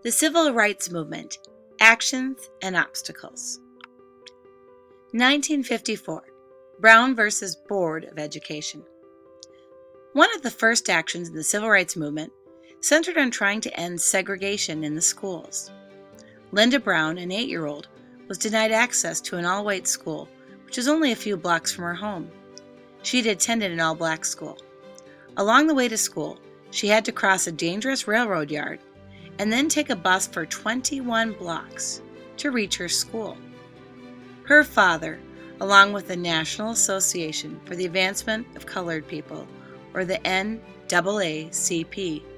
The Civil Rights Movement, Actions and Obstacles. 1954, Brown versus Board of Education. One of the first actions in the Civil Rights Movement centered on trying to end segregation in the schools. Linda Brown, an 8-year-old, was denied access to an all-white school, which was only a few blocks from her home. She had attended an all-black school. Along the way to school, she had to cross a dangerous railroad yard and then take a bus for 21 blocks to reach her school. Her father, along with the National Association for the Advancement of Colored People, or the NAACP,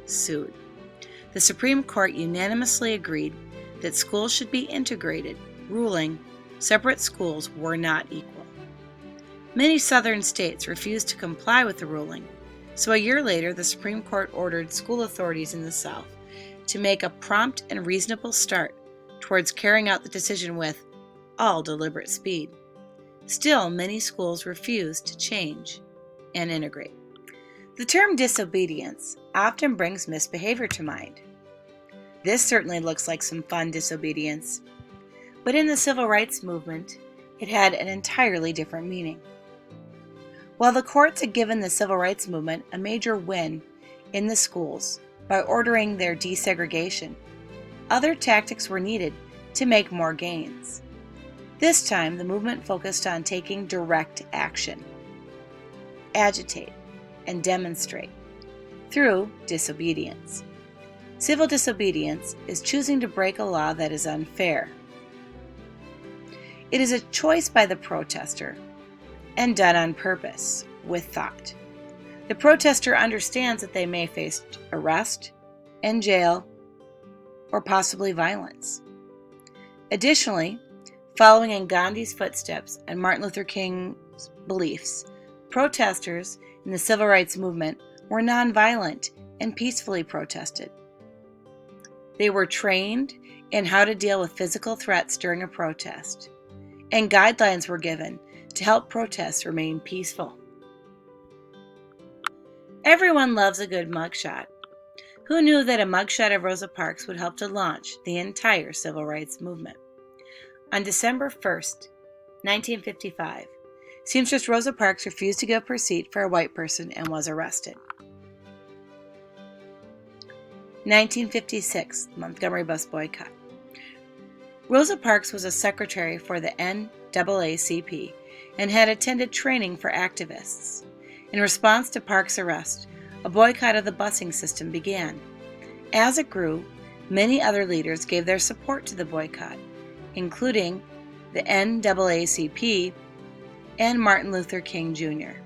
sued. The Supreme Court unanimously agreed that schools should be integrated, ruling separate schools were not equal. Many southern states refused to comply with the ruling, so a year later the Supreme Court ordered school authorities in the South to make a prompt and reasonable start towards carrying out the decision with all deliberate speed. Still, many schools refused to change and integrate. The term disobedience often brings misbehavior to mind. This certainly looks like some fun disobedience, but in the Civil Rights Movement, it had an entirely different meaning. While the courts had given the Civil Rights Movement a major win in the schools by ordering their desegregation, other tactics were needed to make more gains. This time, the movement focused on taking direct action, agitate, and demonstrate through disobedience. Civil disobedience is choosing to break a law that is unfair. It is a choice by the protester and done on purpose, with thought. The protester understands that they may face arrest and jail or possibly violence. Additionally, following in Gandhi's footsteps and Martin Luther King's beliefs, protesters in the Civil Rights Movement were nonviolent and peacefully protested. They were trained in how to deal with physical threats during a protest, and guidelines were given to help protests remain peaceful. Everyone loves a good mugshot. Who knew that a mugshot of Rosa Parks would help to launch the entire Civil Rights Movement? On December 1st, 1955, seamstress Rosa Parks refused to give up her seat for a white person and was arrested. 1956, Montgomery Bus Boycott. Rosa Parks was a secretary for the NAACP and had attended training for activists. In response to Parks' arrest, a boycott of the busing system began. As it grew, many other leaders gave their support to the boycott, including the NAACP and Martin Luther King Jr.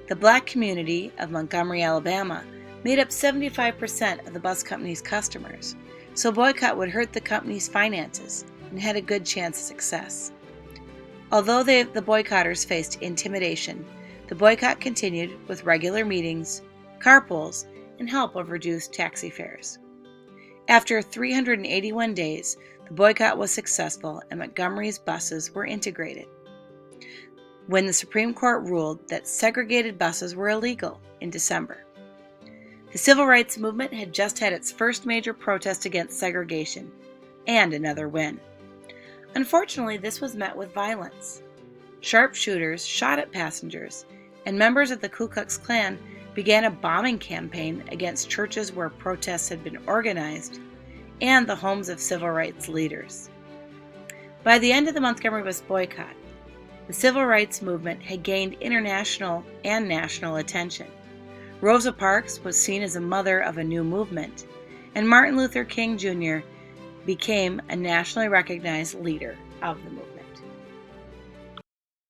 The black community of Montgomery, Alabama, made up 75% of the bus company's customers, so boycott would hurt the company's finances and had a good chance of success. Although the boycotters faced intimidation, the boycott continued with regular meetings, carpools, and help of reduced taxi fares. After 381 days, the boycott was successful and Montgomery's buses were integrated. When the Supreme Court ruled that segregated buses were illegal in December. The Civil Rights Movement had just had its first major protest against segregation, and another win. Unfortunately, this was met with violence. Sharpshooters shot at passengers, and members of the Ku Klux Klan began a bombing campaign against churches where protests had been organized and the homes of civil rights leaders. By the end of the Montgomery Bus Boycott, the Civil Rights Movement had gained international and national attention. Rosa Parks was seen as a mother of a new movement, and Martin Luther King Jr. became a nationally recognized leader of the movement.